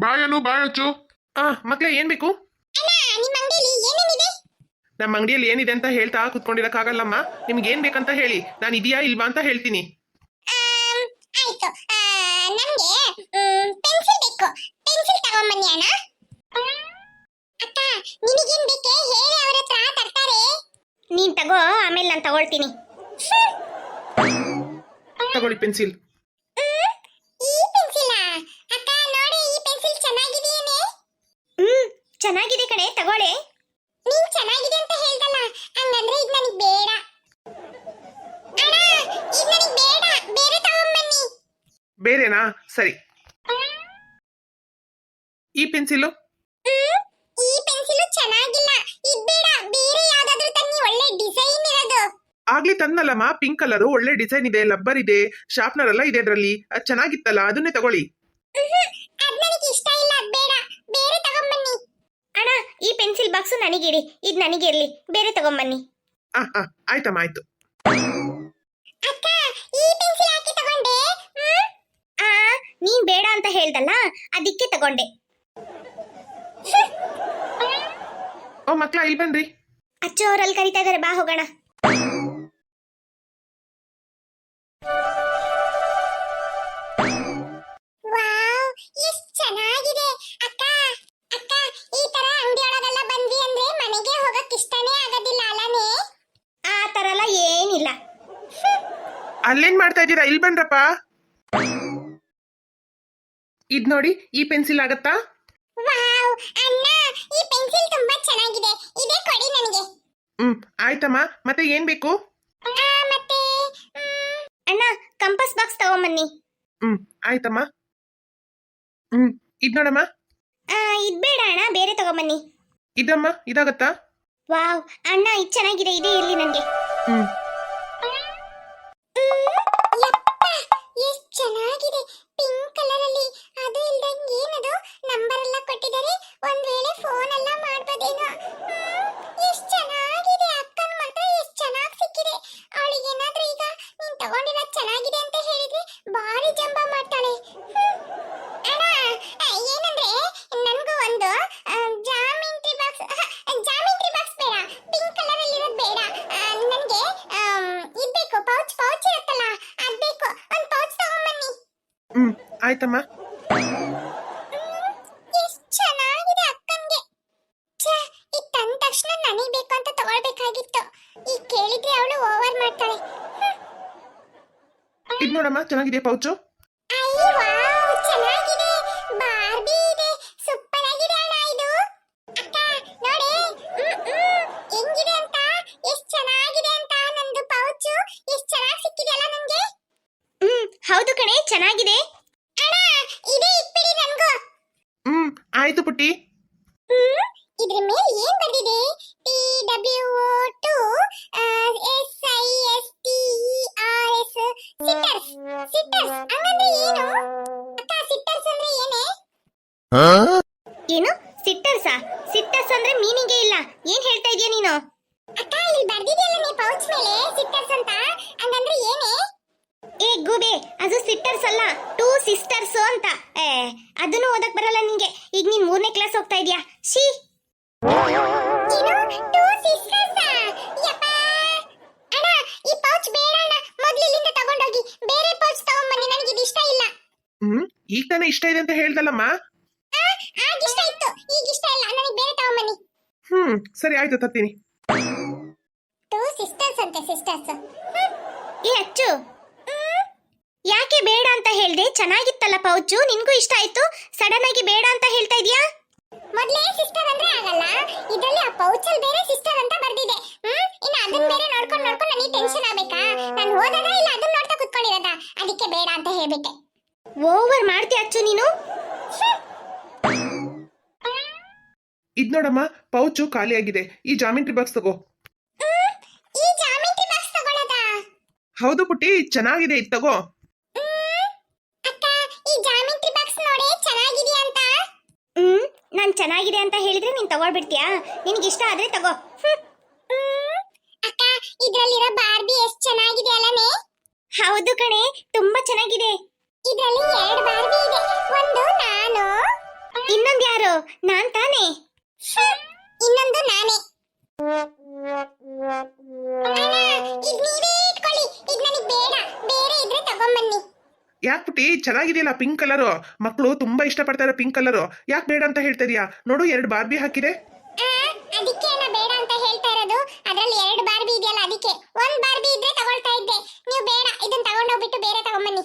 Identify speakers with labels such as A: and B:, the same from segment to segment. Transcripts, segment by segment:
A: ಬಾಯನು ಬಾಯಚ್ಚು.
B: ಮಕ್ಳೇ ಏನ್ ಬೇಕು? ನಮ್ಮ ಅಂಗಡಿಯಲ್ಲಿ ಏನಿದೆ ಅಂತ ಹೇಳ್ತಾ ಕುತ್ಕೊಂಡಿರಕ್ಕಾಗಲ್ಲಮ್ಮ. ನಿಮ್ಗೆ ಏನ್ ಬೇಕಂತ ಹೇಳಿ, ನಾನು ಇದೆಯಾ ಇಲ್ವಾ ಅಂತ ಹೇಳ್ತೀನಿ.
C: ಆಯ್ತು, ನಮ್ಗೆ ಪೆನ್ಸಿಲ್ ಬೇಕು. ಪೆನ್ಸಿಲ್ ತಗೊಂಬನ್ನಿ ಅಣ್ಣ. ಅಕ್ಕ, ನಿನಗೇನ್ ಬೇಕೆ ಹೇಳಿ, ಅವ್ರ ಹತ್ರ ತರ್ತಾರೆ. ನೀನ್ ತಗೋ, ಆಮೇಲೆ ನಾನು ತಗೊಳ್ತೀನಿ.
B: ತಗೊಳ್ಳಿ ಪೆನ್ಸಿಲ್.
C: ಈ ಪೆನ್ಸಿಲ್ ಅಕ್ಕ, ನೋಡಿ ಈ ಪೆನ್ಸಿಲ್ ಚೆನ್ನಾಗಿದೆಯೇನೆ? ಚೆನ್ನಾಗಿದೆ ಕಣೆ, ತಗೊಳ್ಳೆ. ನೀನ್ ಚೆನ್ನಾಗಿದೆ ಅಂತ ಹೇಳ್ದಲ್ಲ, ಹಂಗಂದ್ರೆ ಇದು ನನಗೆ ಬೇಡ. ಅಣ್ಣ, ಇದು ನನಗೆ ಬೇಡ, ಬೇರೆ ತಗೊಂಬನ್ನಿ.
B: ಬೇರೆನಾ? ಸರಿ. ಈ ಪೆನ್ಸಿಲು?
C: ಈ ಪೆನ್ಸಿಲ್ ಚೆನ್ನಾಗಿಲ್ಲ, ಇದು ಬೇಡ. ಬೇರೆ ಯಾವ್ದಾದ್ರೂ ತನ್ನಿ, ಒಳ್ಳೆ ಡಿಸೈನ್ ಇರೋದು.
B: ಆಗ್ಲಿ ತಂದಲ್ಲಮ್ಮ, ಪಿಂಕ್ ಕಲರ್ ಒಳ್ಳೆ ಡಿಸೈನ್ ಇದೆ, ಲಬ್ಬರ್ ಇದೆ, ಶಾರ್ಪ್ನರ್ ಎಲ್ಲ ಇದೆ ಅದ್ರಲ್ಲಿ. ಅದು ಚೆನ್ನಾಗಿತ್ತಲ್ಲ, ಅದನ್ನೇ ತಗೊಳ್ಳಿ.
C: ಅದ್ ನನಗೆ ಇಷ್ಟ ಇಲ್ಲ, ಅದ್ ಬೇಡ. ಬೇರೆ ತಗೊಂಬನ್ನಿ. ಅಣ್ಣ, ಈ ಪೆನ್ಸಿಲ್ ಬಾಕ್ಸ್ ನನಗಿಡಿ, ಇದು ನನಗಿರ್ಲಿ. ಬೇರೆ ತಗೊಂಬನ್ನಿ.
B: ಆಯ್ತಮ್ಮ, ಆಯ್ತು.
C: ಅಕ್ಕ, ಈ ಪೆನ್ಸಿಲ್ ಯಾಕೆ ತಗೊಂಡೆ? ನೀನ್ ಬೇಡ ಅಂತ ಹೇಳ್ದಲ್ಲ, ಅದಕ್ಕೆ ತಗೊಂಡೆ.
B: ಓ ಮಕ್ಳ, ಇಲ್ಲಿ ಬನ್ರಿ.
C: ಅಚ್ಚು ಅವರಲ್ಲಿ ಕರಿತಾ ಇದಾರೆ, ಬಾ ಹೋಗೋಣ. ವಾವ್, ಎಷ್ಟು ಚೆನ್ನಾಗಿದೆ. ಅಕ್ಕ ಅಕ್ಕ, ಈ ತರ ಅಂಗಡಿಯೊಳಗೆಲ್ಲ ಬಂದ್ವಿ ಅಂದ್ರೆ ಮನೆಗೆ ಹೋಗಕ್ ಇಷ್ಟನೇ ಆಗೋದಿಲ್ಲ ಅಲ್ಲನೇ? ಆ ತರ ಎಲ್ಲ ಏನಿಲ್ಲ.
B: ಅಲ್ಲೇನ್ ಮಾಡ್ತಾ ಇದ್ದೀರಾ? ಇಲ್ಲಿ ಬನ್ರಪ್ಪ. ಇದ್ ನೋಡಿ, ಈ ಪೆನ್ಸಿಲ್ ಆಗತ್ತಾ?
C: ವಾವ್ ಅಣ್ಣ, ಈ ಪೆನ್ಸಿಲ್ ತುಂಬಾ ಚೆನ್ನಾಗಿದೆ, ಇದೇ ಕೊಡಿ ನನಗೆ.
B: ಆಯ್ತಮ್ಮ, ಮತ್ತೆ ಏನ್ ಬೇಕು?
C: ಮತ್ತೆ ಅಣ್ಣ, ಕಂಪಾಸ್ ಬಾಕ್ಸ್ ತಗೊಂಬನ್ನಿ.
B: ಆಯ್ತಮ್ಮ. ಇದ್ ನೋಡಮ್ಮ.
C: ಇದ್ ಬೇಡ ಅಣ್ಣ, ಬೇರೆ ತಗೊಂಬನ್ನಿ.
B: ಇದಮ್ಮ, ಇದಾಗತ್ತಾ?
C: ವಾವ್ ಅಣ್ಣ, ಇದು ಚೆನ್ನಾಗಿದೆ, ಇದೇ ಇರ್ಲಿ ನನಗೆ. ಎಷ್ಟು ಚೆನ್ನಾಗಿದೆ, ಪಿಂಕ್ ಕಲರ್ ಅಲ್ಲಿ. ಅದು ಇಲ್ದಂಗೆ ಏನದು ನಂಬರ್ ಎಲ್ಲ ಕೊಟ್ಟಿದ್ದಾರೆ, ಒಂದ್ ವೇಳೆ ಫೋನ್ ಎಲ್ಲ ಮಾಡ್ಬೋದೇನೋ. ಎಷ್ಟು ಚೆನ್ನಾಗಿದೆ. ಅಕ್ಕನ ಮಾತ್ರ ಎಷ್ಟು ಚೆನ್ನಾಗಿ ಸಿಕ್ಕಿದೆ. ಅವಳಿಗೆ ಏನಾದ್ರೂ ಈಗ ನೀನ್ ತಗೊಂಡಿರೋದು ಚೆನ್ನಾಗಿದೆ ಅಂತ ಹೇಳಿದ್ರೆ ಭಾರಿ ಜಂಬ ಮಾಡ್ತಾಳೆ. ಅಣ್ಣ, ಏನಂದ್ರೆ ನನಗೂ ಒಂದು ಜಾಮಿಂಟ್ರಿ ಬಾಕ್ಸ್ ಬೇಡ, ಪಿಂಕ್ ಕಲರ್ ಅಲ್ಲಿ ಇರೋದು ಬೇಡ. ನನಗೆ ಇದು ಬೇಕು, ಪೌಚ್ ಇರುತ್ತಲ್ಲ, ಅದು ಬೇಕು. ಒಂದು ಪೌಚ್ ತಗೊಂಬನ್ನಿ.
B: ಆಯ್ತಮ್ಮ.
C: ಎಷ್ಟು ಚೆನ್ನಾಗಿದೆ ಅಕ್ಕನ್ಗೆ. ಇದು ತಂದ ತಕ್ಷಣ ನನಗೆ ಬೇಕು ಅಂತ ತಗೊಳ್ಬೇಕಾಗಿತ್ತು. ಈಗ ಕೇಳಿದ್ರೆ ಅವಳು ಓವರ್ ಮಾಡ್ತಾಳೆ.
B: ಇದ್ ನೋಡಮ್ಮ, ಚೆನ್ನಾಗಿದೆ ಪೌಚು.
C: ಅಯ್ಯೋ ವಾವ್, ಚೆನ್ನಾಗಿದೆ. ಬಾರ್ಬಿ ಇದೆ, ಸೂಪರ್ ಆಗಿದೆ ಅಣ್ಣ ಇದು. ಅಕ್ಕ ನೋಡಿ, ಹೆಂಗಿದೆ ಅಂತ, ಎಷ್ಟು ಚೆನ್ನಾಗಿದೆ ಅಂತ. ನಂದು ಪೌಚು ಎಷ್ಟು ಚೆನ್ನಾಗಿ ಸಿಕ್ಕಿದೆಯಲ್ಲ ನನಗೆ. ಹೌದು ಕಣೆ, ಚೆನ್ನಾಗಿದೆ. ಅಣ್ಣ, ಇದೇ ಇಟ್ಬಿಡಿ ನನಗೂ.
B: ಆಯ್ತು ಪುಟ್ಟಿ.
C: ಇದ್ರ ಮೇಲೆ ಏನ್ ಬರ್ದಿದೆ? TWO2 SISTERS. ಸಿಟ್ಟರ್ಸ್ ಹಂಗಂದ್ರೆ ಏನು? ಅಕ್ಕ, ಸಿಟ್ಟರ್ಸ್ ಅಂದ್ರೆ ಏನೇ? ಏನು ಸಿಟ್ಟರ್ಸಾ? ಸಿಟ್ಟರ್ಸ್ ಅಂದ್ರೆ ಮೀನಿಂಗೇ ಇಲ್ಲ. ಏನ್ ಹೇಳ್ತಾ ಇದೀಯ ನೀನು? ಅಕ್ಕ, ಇಲ್ಲಿ ಬರ್ದಿದೆಯಲ್ಲ ನೀ ಪೌಚ್ ಮೇಲೆ ಸಿಟ್ಟರ್ಸ್ ಅಂತ, ಹಂಗಂದ್ರೆ ಏನೇ? ಏ ಗೂಬೆ, ಅದು ಸಿಟ್ಟರ್ಸ್ ಅಲ್ಲ, 2 ಸಿಸ್ಟರ್ಸ್ ಅಂತ. ಅದನ್ನು ಓದಕ್ ಬರಲ್ಲ ನಿಂಗೆ. ಈಗ ನೀನ್ 3ನೇ ಕ್ಲಾಸ್ ಹೋಗ್ತಾ ಇದೀಯಾ. ಶೀ, ಏನು 2 ಸಿಸ್ಟರ್ಸ್? ಯಪ್ಪ ಅಣ್ಣ, ಈ ಪೌಚ್ ಬೇಡ ಅಣ್ಣ, ಮೊದಲು ಇಲ್ಲಿಂದ ತಗೊಂಡೋಗಿ ಬೇರೆ ಪೌಚ್ ತಗೊಂಬನ್ನಿ. ನನಗೆ ಇದು ಇಷ್ಟ ಇಲ್ಲ.
B: ಈಗ ತಾನೇ ಇಷ್ಟ ಇದೆ ಅಂತ ಹೇಳ್ದಲ್ಲಮ್ಮ.
C: ಆಗ ಇಷ್ಟ ಇತ್ತು, ಈಗ ಇಷ್ಟ ಇಲ್ಲ. ನನಗೆ ಬೇರೆ ತಗೊಂಬನ್ನಿ.
B: ಸರಿ, ಆಯ್ತು, ತರ್ತೀನಿ.
C: 2 ಸಿಸ್ಟರ್ಸ್ ಅಂತೆ, ಸಿಸ್ಟರ್ಸ್. ಏ ಅಚ್ಚು, ಯಾಕೆ ಬೇಡ ಅಂತ ಹೇಳ್ದೆ? ಚೆನ್ನಾಗಿತ್ತಲ್ಲ ಪೌಚು, ನಿನ್ಗೂ ಇಷ್ಟ ಆಯ್ತು, ಸಡನ್ ಆಗಿ ಬೇಡ ಅಂತ ಹೇಳ್ತಾ ಇದೀಯಾ? ಮೊದಲೇ ಸಿಸ್ಟರ್ ಅಂದ್ರೆ ಆಗಲ್ಲ, ಇದರಲ್ಲಿ ಆ ಪೌಚಲ್ಲಿ ಬೇರೆ ಸಿಸ್ಟರ್ ಅಂತ ಬರ್ದಿದೆ. ಇನ್ನು ಅದನ್ನ ಬೇರೆ ನೋಡ್ಕೊಂಡು ನನಗೆ ಟೆನ್ಷನ್ ಆಗ್ಬೇಕಾ? ನಾನು ಓದೋದ ಇಲ್ಲ ಅದನ್ನ ನೋಡ್ತಾ ಕುತ್ಕೊಂಡಿರೋದ, ಅದಕ್ಕೆ ಬೇಡ ಅಂತ ಹೇಳ್ಬಿಟ್ಟೆ. ಓವರ್ ಮಾಡ್ತೀಯ ಅಚ್ಚು ನೀನು.
B: ಇದ್ ನೋಡಮ್ಮ, ಪೌಚು ಖಾಲಿಯಾಗಿದೆ. ಈ ಜಾಮಿಂಟ್ರಿ ಬಾಕ್ಸ್ ತಗೋ.
C: ಈ ಜಾಮಿಂಟ್ರಿ ಬಾಕ್ಸ್ ತಗೊಳ್ಳೋದಾ?
B: ಹೌದು ಪುಟ್ಟಿ, ಚೆನ್ನಾಗಿದೆ, ಇದು ತಗೋ.
C: ಅಕ್ಕ, ಈ ಜಾಮಿಂಟ್ರಿ ಬಾಕ್ಸ್ ನೋಡಿ ಚೆನ್ನಾಗಿದೆಯಾ ಅಂತ. ನಾನ್
D: ಚೆನ್ನಾಗಿದೆ ಅಂತ ಹೇಳಿದ್ರೆ ನೀನ್ ತಗೊಳ್ಬಿಡ್ತೀಯಾ? ನಿನಗೆ ಇಷ್ಟ ಆದ್ರೆ ತಗೋ.
C: ಅಕ್ಕ ಇದ್ರಲ್ಲಿರೋ ಬಾರ್ಬಿ ಎಷ್ಟ್ ಚೆನ್ನಾಗಿದೆ ಅಲ್ಲನೇ?
D: ಹೌದು ಕಣೆ, ತುಂಬಾ ಚೆನ್ನಾಗಿದೆ.
C: ಇದ್ರಲ್ಲಿ 2 ಬಾರ್ಬಿ ಇದೆ. ಒಂದು ನಾನು,
D: ಇನ್ನೊಂದ್ ಯಾರು? ನಾನ್ ತಾನೇ.
C: ಇನ್ನೊಂದು ನಾನೇ. ಅಣ್ಣ, ಇದ್ ನೀವೇ ಇಟ್ಕೊಳ್ಳಿ. ಇದ್ ನನಗ್ ಬೇಡ, ಬೇರೆ ಇದ್ರೆ ತಗೊಂಬನ್ನಿ.
B: ಯಾಕೆ ಪುಟಿ, ಚೆನ್ನಾಗಿದೆಯಲ್ಲ ಪಿಂಕ್ ಕಲರು. ಮಕ್ಕಳು ತುಂಬಾ ಇಷ್ಟಪಡ್ತಾರೆ ಪಿಂಕ್ ಕಲರು. ಯಾಕೆ ಬೇಡ ಅಂತ ಹೇಳ್ತಾ ಇದೀಯಾ? ನೋಡು 2 ಬಾರ್ಬಿ ಹಾಕಿದೆ.
C: ಅದಕ್ಕೆ ಅಣ್ಣ ಬೇಡ ಅಂತ ಹೇಳ್ತಾ ಇರೋದು. ಅದ್ರಲ್ಲಿ 2 ಬಾರ್ಬಿ ಇದೆಯಲ್ಲ ಅದಕ್ಕೆ. 1 ಬಾರ್ಬಿ ಇದ್ರೆ ತಗೊಳ್ತಾ ಇದ್ದೆ. ನೀವು ಬೇಡ, ಇದನ್ನ ತಗೊಂಡೋಗ್ಬಿಟ್ಟು ಬೇರೆ ತಗೊಂಬನ್ನಿ.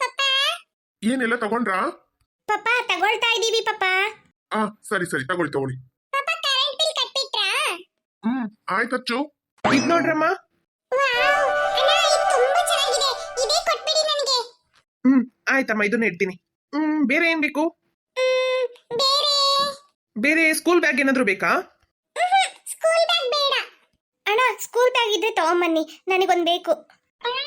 C: ಪಪ್ಪಾ,
A: ಏನೆಲ್ಲ ತಗೊಂಡ್ರಾ?
D: ಪಪ್ಪ ತಗೊಳ್ತಾ ಇದೀವಿ ಪಪ್ಪ.
A: ಸರಿ ಸರಿ, ತಗೊಳ್ಳಿ.
C: ಪಪ್ಪ ಕರೆಂಟ್ ಬಿಲ್ ಕಟ್ಬಿಟ್ರಾ?
A: ಆಯ್ತಚ್ಚು.
B: ಇದ್ ನೋಡ್ರಮ್ಮ.
C: ವಾವ್, ಅಣ್ಣ ಇದು ತುಂಬಾ ಚೆನ್ನಾಗಿದೆ. ಇದೇ ಕೊಟ್ಬಿಡಿ ನನಗೆ.
B: ಆಯ್ತಮ್ಮ, ಇದನ್ನ ಇಡ್ತೀನಿ. ಬೇರೆ ಏನ್ ಬೇಕು?
C: ಬೇರೆ
B: ಬೇರೆ ಸ್ಕೂಲ್ ಬ್ಯಾಗ್ ಏನಾದ್ರು ಬೇಕಾ?
C: ಸ್ಕೂಲ್ ಬ್ಯಾಗ್ ಬೇಡ.
D: ಅಣ್ಣ ಸ್ಕೂಲ್ ಬ್ಯಾಗ್ ಇದ್ರೆ ತಗೊಂಬನ್ನಿ, ನನಗೊಂದ್ ಬೇಕು.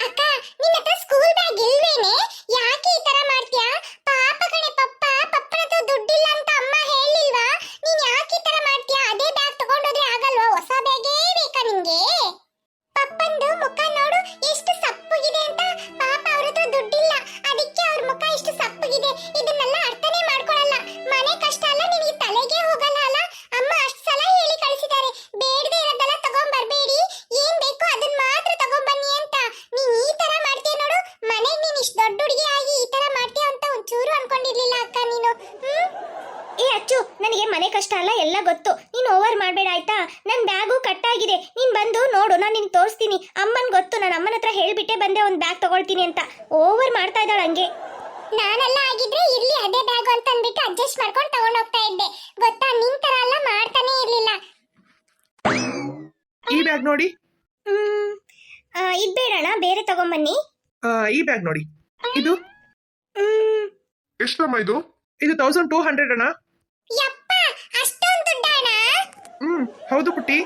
C: ಅಕ್ಕ, ನಿನ್ನ ಹತ್ರ ಸ್ಕೂಲ್ ಬ್ಯಾಗ್ ಇಲ್ವೇನೆ? ಯಾಕೆ ಈ ತರ ಮಾಡ್ತೀಯಾ? ಪಾಪ ಕಣೆ ಪಪ್ಪ, ಪಪ್ಪನ ಹತ್ರ ದುಡ್ಡಿಲ್ಲ ಅಂತ ಅಮ್ಮ ಹೇಳಿಲ್ವಾ? ನೀನ್ ಯಾಕೆ ಈ ತರ ಮಾಡ್ತೀಯಾ? ಅದೇ ಬ್ಯಾಗ್ ತಗೊಂಡೋದ್ರೆ ಆಗಲ್ವಾ? ಹೊಸ ಬ್ಯಾಗೇ ಬೇಕಾ ನಿಂಗೆ? ಪಪ್ಪಂದು ಮುಖ ನೋಡು ಎಷ್ಟು ಸಪ್ಪಗಿದೆ ಅಂತ. ಪಾಪ ಅವ್ರ ಹತ್ರ ದುಡ್ಡಿಲ್ಲ, ಅದಕ್ಕೆ ಅವ್ರ ಮುಖ ಇಷ್ಟು ಸಪ್ಪಗಿದೆ. ಇದನ್ನೆಲ್ಲ ಅರ್ಥನೇ ಮಾಡ್ಕೊಳಲ್ಲ. ಮನೆ ಕಷ್ಟ ಅಲ್ಲ, ನಿನಗೆ ತಲೆಗೆ ಹೋಗಲ್ಲ ಅಲ್ಲ? ಅಮ್ಮ ಅಷ್ಟ್ ಸಲ ಹೇಳಿ ಕಳಿಸಿದ್ದಾರೆ, ಬೇಡದೇ ಇರೋದೆಲ್ಲ ತಗೊಂಡ್ಬರ್ಬೇಡಿ, ಏನ್ ಬೇಕು ಅದನ್ನ ಮಾತ್ರ ತಗೊಂಡ್ಬನ್ನಿ ಅಂತ. ನೀನ್ ಈ ತರ ಮಾಡ್ತೀಯ ನೋಡು. ಮನೆಗ್ ನೀನ್ ಇಷ್ಟು ದೊಡ್ಡ ಹುಡುಗಿ ಆಗಿ ಈ ತರ ಮಾಡ್ತೀಯ ಅಂತ ಒಂಚೂರು ಅನ್ಕೊಂಡಿರ್ಲಿಲ್ಲ ಅಕ್ಕ ನೀನು.
D: ಏ ಅಚ್ಚು, ನನಗೆ ಮನೆ ಕಷ್ಟ ಅಲ್ಲ ಎಲ್ಲ ಗೊತ್ತು. ನೀನ್ ಓವರ್ ಮಾಡ್ಬೇಡ ಆಯ್ತಾ? ನನ್ ಬ್ಯಾಗು ಕಟ್ಟಾಗಿದೆ, ನೀನ್ ಬಂದು ನೋಡು, ನಾನು ನಿನ್ ತೋರಿಸ್ತೀನಿ. ಅಮ್ಮನ್ ಗೊತ್ತು, ನಾನು ಅಮ್ಮನ ಹತ್ರ ಹೇಳ್ಬಿಟ್ಟೆ ಬಂದೆ ಒಂದ್ ಬ್ಯಾಗ್ ತಗೊಳ್ತೀನಿ ಅಂತ. ಓವರ್ ಮಾಡ್ತಾ ಇದ್ದಾಳ ಹಂಗೆ.
C: ನಾನೆಲ್ಲ ಆಗಿದ್ರೆ ಇರ್ಲಿ ಅದೇ ಬ್ಯಾಗ್ ಅಂತ ಅಂದ್ಬಿಟ್ಟು ಅಡ್ಜಸ್ಟ್ ಮಾಡ್ಕೊಂಡು ತಗೊಂಡ್ ಹೋಗ್ತಾ ಇದ್ದೆ ಗೊತ್ತಾ. ನಿನ್ ತರ ಎಲ್ಲ ಮಾಡ್ತಾನೆ ಇರ್ಲಿಲ್ಲ.
B: ಈ ಬ್ಯಾಗ್ ನೋಡಿ.
D: ಇದ್ ಬೇಡಣ್ಣ, ಬೇರೆ ತಗೊಂಬನ್ನಿ.
B: ಈ ಬ್ಯಾಗ್ ನೋಡಿ. ಇದು
A: ಎಷ್ಟಮ್ಮ ಇದು?
B: ಇದು 1200 ಅಣ್ಣ.
C: ಯಪ್ಪ, ಅಷ್ಟೊಂದು ದುಡ್ಡಣ್ಣ?
B: ಹೌದು ಪುಟ್ಟಿ.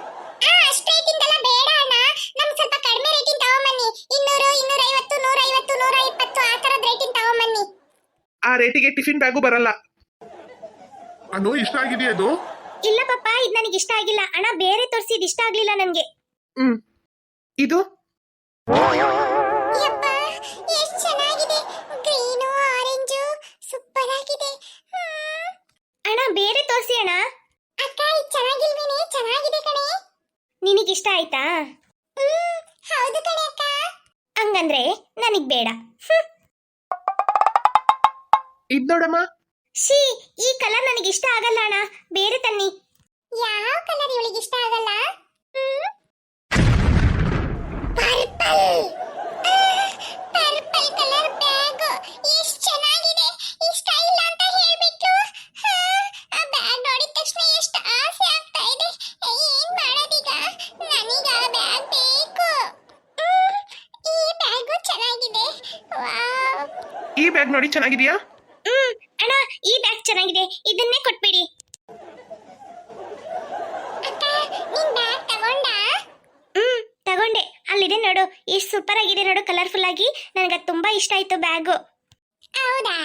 C: ಅಷ್ಟು ರೇಟಿಂದೆಲ್ಲ ಬೇಡ ಅಣ್ಣ. ನಮ್ಗೆ ಸ್ವಲ್ಪ ಕಡಿಮೆ ರೇಟಿಂದ ತಗೊಂಬನ್ನಿ. 200, 250, 150, 120 ಆ ತರದ ರೇಟಿಂದ ತಗೊಂಬನ್ನಿ.
B: ಆ ರೇಟಿಗೆ ಟಿಫಿನ್ ಬ್ಯಾಗು ಬರಲ್ಲ.
A: ಅನು, ಇಷ್ಟ ಆಗಿದೆಯಾ ಇದು?
D: ಇಲ್ಲ ಪಪ್ಪ, ಇದು ನನಗೆ ಇಷ್ಟ ಆಗಿಲ್ಲ. ಅಣ್ಣ ಬೇರೆ ತೋರಿಸಿ, ಇದು ಇಷ್ಟ ಆಗ್ಲಿಲ್ಲ ನನ್ಗೆ.
B: ಇದು
C: ಯಪ್ಪ, ಎಷ್ಟು ಚೆನ್ನಾಗಿದೆ. ಗ್ರೀನು ಆರೆಂಜು ಸೂಪರ್ ಆಗಿದೆ.
D: ಅಣ್ಣ ಬೇರೆ ತೋರಿಸಿ ಅಣ್ಣ.
C: ಅಕ್ಕ, ಇದು ಚೆನ್ನಾಗಿಲ್ವೇನೆ? ಚೆನ್ನಾಗಿದೆ ಕಣೆ.
D: ನಿನಗಿಷ್ಟ ಆಯ್ತಾ?
C: ಹೌದು ಕಣೆ ಅಕ್ಕ.
D: ಹಂಗಂದ್ರೆ ನನಗ್ ಬೇಡ.
B: ಇದ್ ನೋಡಮ್ಮ.
D: ಶೀ, ಈ ಕಲರ್ ನನಗೆ ಇಷ್ಟ ಆಗಲ್ಲ ಅಣ್ಣ, ಬೇರೆ ತನ್ನಿ.
C: ಯಾವ ಕಲರ್ ಇವಳಿಗೆ ಇಷ್ಟ ಆಗಲ್ಲ? ಪರ್ಪಲ್. ಪರ್ಪಲ್ ಕಲರ್ ಬ್ಯಾಗ್ ಎಷ್ಟು ಚೆನ್ನಾಗಿದೆ. ಇಷ್ಟ ಇಲ್ಲ ಅಂತ ಹೇಳ್ಬಿಟ್ರು. ಆ ಬ್ಯಾಗ್ ನೋಡಿದ ತಕ್ಷಣ ಎಷ್ಟು ಆಸೆ ಆಗ್ತಾ ಇದೆ. ಏನ್ ಮಾಡೋದೀಗ? ನನಗ ಆ ಬ್ಯಾಗ್ ಬೇಕು. ಈ ಬ್ಯಾಗು ಚೆನ್ನಾಗಿದೆ. ವಾವ್.
B: ಈ ಬ್ಯಾಗ್ ನೋಡಿ, ಚೆನ್ನಾಗಿದೆಯಾ?
D: ಅಣ್ಣ ಈ ಬ್ಯಾಗ್ ಚೆನ್ನಾಗಿದೆ, ಇದನ್ನೇ ಕೊಟ್ಬಿಡಿ.
C: ಅಕ್ಕ, ನಿನ್ ಬ್ಯಾಗ್ ತಗೊಂಡಾ?
D: ತಗೊಂಡೆ, ಅಲ್ಲಿದೆ ನೋಡು, ಎಷ್ಟು ಸೂಪರ್ ಆಗಿದೆ ನೋಡು, ಕಲರ್ಫುಲ್ ಆಗಿ. ನನಗೆ ತುಂಬಾ ಇಷ್ಟ ಆಯ್ತು ಬ್ಯಾಗು.
C: ಹೌದಾ?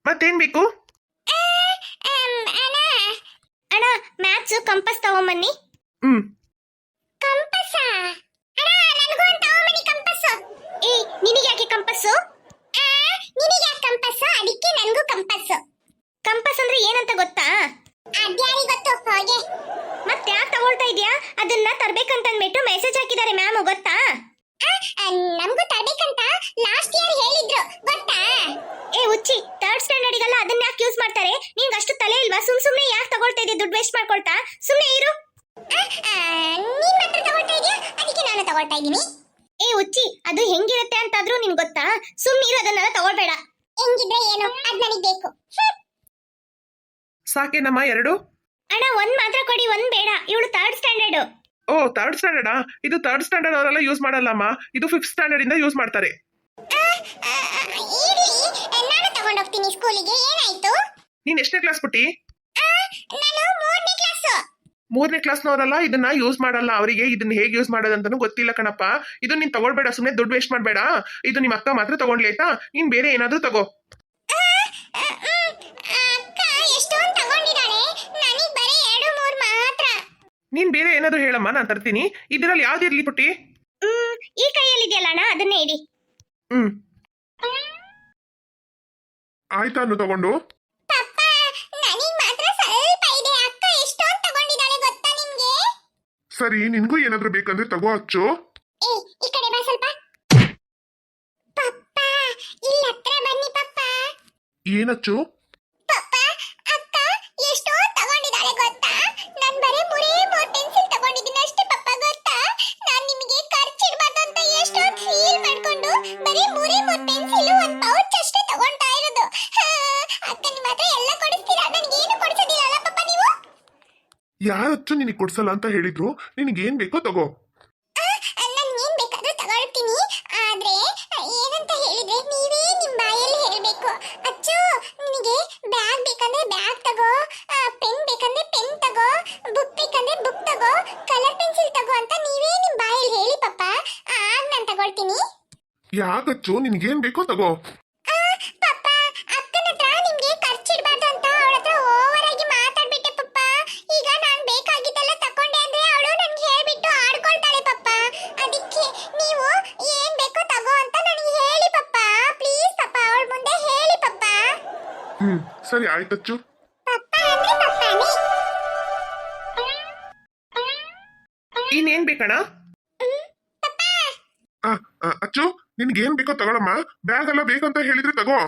B: ಮತ್ತೇನ್ ಬೇಕು?
C: ಅಣ್ಣ,
D: ಅಣ್ಣ ಮ್ಯಾಥ್ಸ್ ಕಂಪಸ್ ತಗೊಂಬನ್ನಿ.
C: ಕಂಪಸ್? ಅಣ್ಣ, ನನಗೂ ಒಂದು ತಗೊಂಬನ್ನಿ ಕಂಪಸ್.
D: ಏ, ನಿನಗೆ ಯಾಕೆ ಕಂಪಸ್ಸು?
C: ನಿನಗೆ ಯಾಕೆ ಕಂಪಸ್? ಅದಕ್ಕೆ ನನಗೂ ಕಂಪಸ್.
D: ಕಂಪಸ್ ಅಂದ್ರೆ ಏನಂತ ಗೊತ್ತಾ?
C: ಅದ್ಯಾರಿಗೆ ಗೊತ್ತು, ಹೋಗೆ.
D: ಮತ್ತೆ ಯಾಕೆ ತಗೊಳ್ತಾ ಇದೀಯಾ? ಅದನ್ನ ತರ್ಬೇಕಂತಂದ್ಬಿಟ್ಟು ಮೆಸೇಜ್ ಹಾಕಿದ್ದಾರೆ ಮ್ಯಾಮ್, ಗೊತ್ತಾ?
C: ನಮಗೂ ತರ್ಬೇಕಂತ ಲಾಸ್ಟ್ ಇಯರ್ ಹೇಳಿದ್ರು, ಗೊತ್ತಾ?
D: ಏ ಹುಚ್ಚಿ, 3rd ಸ್ಟ್ಯಾಂಡರ್ಡಿಗೆಲ್ಲ ಅದನ್ನ ಯಾಕೆ ಯೂಸ್ ಮಾಡ್ತಾರೆ? ನಿಂಗೆ ಅಷ್ಟು ತಲೆ ಇಲ್ವಾ? ಸುಮ್ನೆ ಯಾಕೆ ತಗೊಳ್ತಾ ಇದೀಯ? ದುಡ್ಡು ವೇಸ್ಟ್ ಮಾಡ್ಕೊಳ್ತಾ ಸುಮ್ನೆ ಇರು.
C: ನೀನ್ ಮಾತ್ರ ತಗೊಳ್ತಾ ಇದೀಯಾ, ಅದಕ್ಕೆ ನಾನು ತಗೊಳ್ತಾ ಇದೀನಿ.
D: ಏ ಹುಚ್ಚಿ, ಅದು ಹೆಂಗಿರುತ್ತೆ ಅಂತಾದ್ರೂ ನಿನ್ ಗೊತ್ತಾ? ಸುಮ್ನೆ ಇರು, ಅದನ್ನೆಲ್ಲ ತಗೊಳ್ಬೇಡ.
C: ಹೆಂಗಿದ್ರೆ ಏನು, ಅದ್ ನನಗ್ ಬೇಕು.
B: ಸಾಕೇನಮ್ಮ 2?
D: ಅಣ್ಣ ಒಂದ್ ಮಾತ್ರ ಕೊಡಿ, ಒಂದ್ ಬೇಡ. ಇವಳು 3rd ಸ್ಟ್ಯಾಂಡರ್ಡ್.
B: ಓ, 3rd ಸ್ಟ್ಯಾಂಡರ್ಡಾ? ಇದು 3rd ಸ್ಟ್ಯಾಂಡರ್ಡ್ ಅವರೆಲ್ಲ ಯೂಸ್ ಮಾಡಲ್ಲಮ್ಮ. ಇದು 5th ಸ್ಟ್ಯಾಂಡರ್ಡ್ ಇಂದ ಯೂಸ್ ಮಾಡ್ತಾರೆ.
C: ಇರ್ಲಿ, ನಾನು ತಗೊಂಡೋಗ್ತೀನಿ ಸ್ಕೂಲಿಗೆ. ಏನಾಯ್ತು?
B: ನೀನ್ ಎಷ್ಟನೇ ಕ್ಲಾಸ್ ಪುಟ್ಟಿ?
C: ನಾನು 3ನೇ ಕ್ಲಾಸ್.
B: 3ನೇ ಕ್ಲಾಸ್ನವರಲ್ಲ ಇದನ್ನ ಯೂಸ್ ಮಾಡಲ್ಲ. ಅವರಿಗೆ ಇದನ್ನ ಹೇಗೆ ಯೂಸ್ ಮಾಡೋದಂತಾನು ಗೊತ್ತಿಲ್ಲ ಕಣಪ್ಪ. ಇದು ನೀನ್ ತಗೊಳ್ಬೇಡ, ಸುಮ್ನೆ ದುಡ್ಡು ವೇಸ್ಟ್ ಮಾಡ್ಬೇಡ. ಇದು ನಿಮ್ಮ ಅಕ್ಕ ಮಾತ್ರ ತಗೊಂಡ್ಲಿ ಆಯ್ತಾ? ನೀನ್ ಬೇರೆ ಏನಾದ್ರೂ ತಗೋ. ನೀನ್ ಬೇರೆ ಏನಾದ್ರು ಹೇಳಮ್ಮ, ನಾನು ತರ್ತೀನಿ. ಇದರಲ್ಲಿ ಯಾವ್ದಿರ್ಲಿ ಪುಟ್ಟಿ?
D: ಈ ಕೈಯಲ್ಲಿ ಇದೆಯಲ್ಲ ಅಣ್ಣ, ಅದನ್ನೇ ಇಡಿ.
B: ಹ್ಮ್
A: ಆಯ್ತಾ ಅನ್ನು ತಗೊಂಡು?
C: ಪಪ್ಪ ನನಗ್ ಮಾತ್ರ ಸ್ವಲ್ಪ ಇದೆ. ಅಕ್ಕ ಎಷ್ಟೊಂದು ತಗೊಂಡಿದ್ದಾಳೆ ಗೊತ್ತಾ ನಿಮ್ಗೆ?
A: ಸರಿ, ನಿನ್ಗೂ ಏನಾದ್ರೂ ಬೇಕಂದ್ರೆ ತಗೋ ಅಚ್ಚು.
C: ಏ ಈ ಕಡೆ ಬಾ ಸ್ವಲ್ಪ. ಪಪ್ಪ ಇಲ್ಲಿ ಹತ್ರ ಬನ್ನಿ ಪಪ್ಪ.
A: ಏನಚ್ಚು?
C: ಪಪ್ಪ ಅಕ್ಕ ಎಷ್ಟೊಂದು ತಗೊಂಡಿದ್ದಾಳೆ ಗೊತ್ತಾ? ನಾನು ಬರೀ ಮೂರೇ ಪೆನ್ಸಿಲ್ ತಗೊಂಡಿದ್ದೀನಿ ಅಷ್ಟೇ ಪಪ್ಪ ಗೊತ್ತಾ? ನಾನು ನಿಮಗೆ ಖರ್ಚಿಡಬಾರ್ದು ಅಂತ ಎಷ್ಟೊಂದು ಫೀಲ್ ಮಾಡ್ಕೊಂಡು ಬರೀ ಮೂರೇ ಪೆನ್ಸಿಲ್ ಒಂದು ಪೌಚ್ ಅಷ್ಟೇ ತಗೊಂತಾ ಇರೋದು. ಅಕ್ಕ ನಿಮ್ಮ ಹತ್ರ ಎಲ್ಲ ಕೊಡಿಸ್ತೀರಾ, ನನಗೇನು ಕೊಡಿಸೋದಿಲ್ಲ ಅಲ್ಲ ಪಪ್ಪ ನೀವು?
A: ಯಾರಚ್ಚು ನಿನಗೆ ಕೊಡ್ಸಲ್ಲ ಅಂತ ಹೇಳಿದ್ರು? ನಿನಗೇನ್ ಬೇಕೋ ತಗೋ.
C: ನಾನು ಏನ್ ಬೇಕಾದ್ರೂ ತಗೊಳ್ತೀನಿ. ಆದ್ರೆ ಏನಂತ ಹೇಳಿದ್ರೆ ನೀವೇ ನಿಮ್ ಬಾಯಲ್ಲಿ ಹೇಳ್ಬೇಕು. ಅಚ್ಚು ನಿನಗೆ ಬ್ಯಾಗ್ ಬೇಕಂದ್ರೆ ಬ್ಯಾಗ್ ತಗೋ, ಪೆನ್ ಬೇಕಂದ್ರೆ ಪೆನ್ ತಗೋ, ಬುಕ್ ಬೇಕಂದ್ರೆ ಬುಕ್ ತಗೋ, ಕಲರ್ ಪೆನ್ಸಿಲ್ ತಗೋ ಅಂತ ನೀವೇ ನಿಮ್ ಬಾಯಲ್ಲಿ ಹೇಳಿ ಪಪ್ಪ. ಆಗ ನಾನು ತಗೊಳ್ತೀನಿ.
A: ಯಾಕಚ್ಚು ನಿನಗೇನ್ ಬೇಕೋ ತಗೋ.
C: ಪಪ್ಪ ಅಕ್ಕನ ಹತ್ರ ನಿಮ್ಗೆ ಖರ್ಚಿಡ್ಬಾರ್ದು ಅಂತ ಅವಳ ಹತ್ರ ಓವರ್ ಆಗಿ ಮಾತಾಡ್ಬಿಟ್ಟೆ ಪಪ್ಪ. ಈಗ ನಾನು ಬೇಕಾಗಿದ್ದೆಲ್ಲ ತಕೊಂಡೆ ಅಂದ್ರೆ ಅವಳು ನನ್ಗೆ ಹೇಳ್ಬಿಟ್ಟು ಆಡ್ಕೊಳ್ತಾಳೆ ಪಪ್ಪ. ಅದಕ್ಕೆ ನೀವು ಏನ್ ಬೇಕೋ ತಗೋ ಅಂತ ನನಗೆ ಹೇಳಿ ಪಪ್ಪ. ಪ್ಲೀಸ್ ಪಪ್ಪ, ಅವಳ ಮುಂದೆ ಹೇಳಿ ಪಪ್ಪ.
A: ಸರಿ ಆಯ್ತಚ್ಚು.
C: ಪಪ್ಪ ಅಂದ್ರೆ ಪಪ್ಪನೇ.
B: ಇನ್ನೇನ್ ಬೇಕಣ್ಣ?
A: ಅಚ್ಚು ನಿನ್ಗೇನ್ ಬೇಕೋ ತಗೊಳಮ್ಮ. ಬ್ಯಾಗ್ ಎಲ್ಲ ಬೇಕಂತ ಹೇಳಿದ್ರೆ ತಗೋ.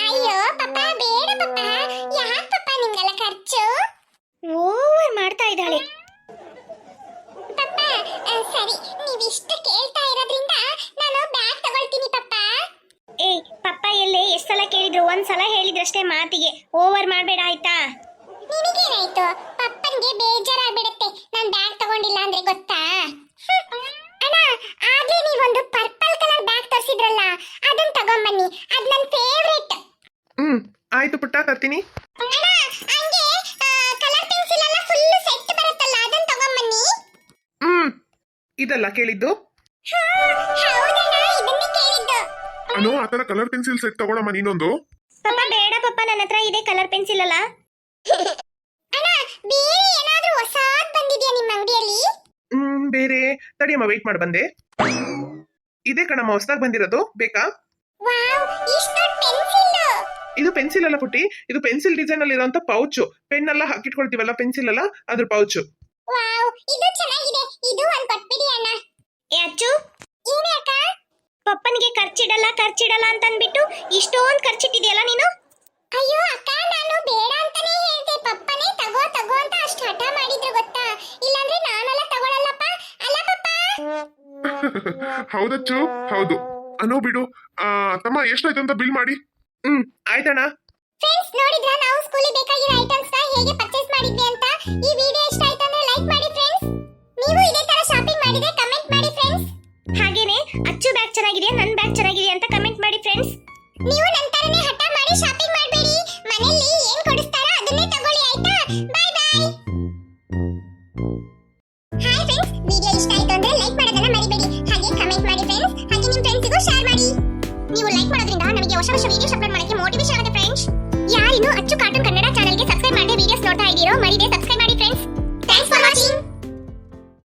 C: ಅಯ್ಯೋ ಪಪ್ಪ ಬೇಡ ಪಪ್ಪ. ಯಾಕೆ ಪಪ್ಪ ನಿಮ್ಗೆಲ್ಲ ಖರ್ಚು?
D: ಓವರ್ ಮಾಡ್ತಾ ಇದ್ದಾಳೆ.
C: ಪಪ್ಪ ಸರಿ, ನೀವಿಷ್ಟು ಕೇಳ್ತಾ ಇರೋದ್ರಿಂದ ನಾನು ಬ್ಯಾಗ್ ತಗೊಳ್ತೀನಿ ಪಪ್ಪ.
D: ಏಯ್ ಪಪ್ಪ ಎಲ್ಲೇ ಎಷ್ಟು ಸಲ ಕೇಳಿದ್ರು, ಒಂದ್ಸಲ ಹೇಳಿದ್ರಷ್ಟೇ ಮಾತಿಗೆ. ಓವರ್ ಮಾಡಬೇಡ ಆಯ್ತಾ?
C: ನಿನಗೇನಾಯ್ತು? ಪಪ್ಪನ್ಗೆ ಬೇಜಾರಾಗ್ಬಿಡುತ್ತೆ ನಾನು ಬ್ಯಾಗ್ ತಗೊಂಡಿಲ್ಲ ಅಂದ್ರೆ ಗೊತ್ತಾ? ಅಣ್ಣ ಆಗ್ಲೇ ನೀವೊಂದು ಪರ್ಪಲ್ ಕಲರ್ ಬ್ಯಾಗ್ ತರಿಸಿದ್ರಲ್ಲ, ಅದನ್ನ ತಗೊಂಬನ್ನಿ. ಅದ್ ನನ್ನ ಫೇವ್ರೆಟ್.
B: ಆಯ್ತು ಪುಟ್ಟ, ತರ್ತೀನಿ.
C: ಅಣ್ಣ ಹಂಗೆ ಕಲರ್ ಪೆನ್ಸಿಲ್ ಎಲ್ಲ ಫುಲ್ ಸೆಟ್ ಬರುತ್ತಲ್ಲ, ಅದನ್ನ ತಗೊಂಬನ್ನಿ.
B: ಇದಲ್ಲ ಕೇಳಿದ್ದು?
C: ಹೌದಣ್ಣ, ಇದನ್ನೇ ಕೇಳಿದ್ದು.
A: ಅನು ಆತರ ಕಲರ್ ಪೆನ್ಸಿಲ್ ಸೆಟ್ ತಗೊಳಮ್ಮ ನೀನೊಂದು.
D: ಪಪ್ಪ ಬೇಡ ಪಪ್ಪ, ನನ್ನ ಹತ್ರ ಇದೆ ಕಲರ್ ಪೆನ್ಸಿಲ್ ಅಲ್ಲ.
C: ಅಣ್ಣ ಬೇರೆ ಏನಾದ್ರೂ ಹೊಸಾದ್ ಬಂದಿದ್ಯಾ ನಿಮ್ಮ ಅಂಗಡಿಯಲ್ಲಿ?
B: ಬೇರೆ ತಡಿಯಮ್ಮ, ವೆಯ್ಟ್ ಮಾಡಿ ಬಂದೆ. ಇದೇ ಕಣಮ್ಮ ಹೊಸದಾಗಿ ಬಂದಿರೋದು, ಬೇಕಾ?
C: ವಾವ್, ಇಷ್ಟು ಪೆನ್ಸಿಲ್.
B: ಇದು ಪೆನ್ಸಿಲ್ ಅಲ್ಲ ಪುಟ್ಟಿ, ಇದು ಪೆನ್ಸಿಲ್ ಡಿಸೈನ್ ಅಲ್ಲಿ ಇರುವಂತ ಪೌಚು. ಪೆನ್ ಎಲ್ಲ ಹಾಕಿಟ್ಕೊಳ್ತೀವಲ್ಲ ಪೆನ್ಸಿಲ್ ಅಲ್ಲ, ಅದ್ರ ಪೌಚು.
C: ವಾವ್, ಇದು ಚೆನ್ನಾಗಿದೆ. ಇದು ಒಂದ್ ಕೊಟ್ಬಿಡಿ ಅಣ್ಣ.
D: ಏ ಅಚ್ಚು,
C: ಏನೇ ಅಕ್ಕ?
D: ಪಪ್ಪನಿಗೆ ಖರ್ಚಿಡಲ್ಲ ಅಂತ ಅಂದ್ಬಿಟ್ಟು ಇಷ್ಟೊಂದು ಖರ್ಚಿಟ್ಟಿದ್ಯಲ್ಲ ನೀನು.
C: ಅಯ್ಯೋ ಅಕ್ಕ, ನಾನು ಬೇಡ ಅಂತಾನೆ ಹೇಳ್ದೆ. ಪಪ್ಪನೇ ತಗೋ ತಗೋ ಅಂತ ಅಷ್ಟು ಹಠ ಮಾಡಿದ್ರು ಗೊತ್ತಾ? ಇಲ್ಲಾಂದ್ರೆ ನಾನೆಲ್ಲ ತಗೊಳಲ್ಲಪ್ಪ. ಅಲ್ಲ ಪಪ್ಪ?
A: ಹೌದಚ್ಚು ಹೌದು. ಅನು ಬಿಡು. ತಮ್ಮ ಎಷ್ಟಾಯ್ತು ಅಂತ ಬಿಲ್ ಮಾಡಿ.
B: ಆಯ್ತಣ್ಣ.
C: ಫ್ರೆಂಡ್ಸ್ ನೋಡಿದ್ರಾ ನಾವು ಸ್ಕೂಲಿಗೆ ಬೇಕಾಗಿರೋ ಐಟಮ್ಸ್ ನ ಹೇಗೆ ಪರ್ಚೇಸ್ ಮಾಡಿದ್ವಿ ಅಂತ? ಈ ವಿಡಿಯೋ ಇಷ್ಟ ಆಯ್ತು ಅಂದ್ರೆ ಲೈಕ್ ಮಾಡಿ ಫ್ರೆಂಡ್ಸ್. ನೀವು ಇದೇ ತರ ಶಾಪಿಂಗ್ ಮಾಡಿದ್ರೆ ಕಮೆಂಟ್ ಮಾಡಿ ಫ್ರೆಂಡ್ಸ್.
D: ಹಾಗೇನೆ ಅಚ್ಚು ಬ್ಯಾಗ್ ಚೆನ್ನಾಗಿದೆಯಾ, ನನ್ನ ಬ್ಯಾಗ್ ಚೆನ್ನಾಗಿದೆಯಾ ಅಂತ ಕಮೆಂಟ್ ಮಾಡಿ ಫ್ರೆಂಡ್ಸ್.
C: ನೀವು ನನ್ನ ತರನೇ ಹಠ ಮಾಡಿ ಶಾಪಿಂಗ್ ಮಾಡಬೇಡಿ. ಮನೆಯಲ್ಲಿ ಏನ್ ಕೊಡಿಸ್ತಾರೋ ಅದನ್ನೇ ತಗೊಳ್ಳಿ ಆಯ್ತಾ? Bye bye. Hi friends, video ಇಷ್ಟ ಆಯ್ತು ಅಂದ್ರೆ ಲೈಕ್ ಮಾಡೋದನ್ನ ಮರಿಬೇಡಿ. ಹಾಗೆ ಕಮೆಂಟ್ ಮಾಡಿ ಫ್ರೆಂಡ್ಸ್. ಹಾಗೆ ನಿಮ್ಮ ಫ್ರೆಂಡ್ಸ್ಗೂ ಶೇರ್ ಮಾಡಿ. ನೀವು ಲೈಕ್ ಮಾಡೋದ್ರಿಂದ ನಮಗೆ ಹೊಸ ವಿಡಿಯೋಸ್ ಅಪ್ಲೋಡ್ ಮಾಡಕ್ಕೆ ಮೋಟಿವೇಶನ್ ಆಗುತ್ತೆ ಫ್ರೆಂಡ್ಸ್. ಯಾರಿನ್ನೂ ಅಚ್ಚು ಕಾರ್ಟೂನ್ ಕನ್ನಡ ಚಾನೆಲ್ಗೆ ಸಬ್ಸ್ಕ್ರೈಬ್ ಮಾಡಿ ವಿಡಿಯೋಸ್ ನೋಡ್ತಾ ಇದ್ದೀರೋ ಮರಿದೆ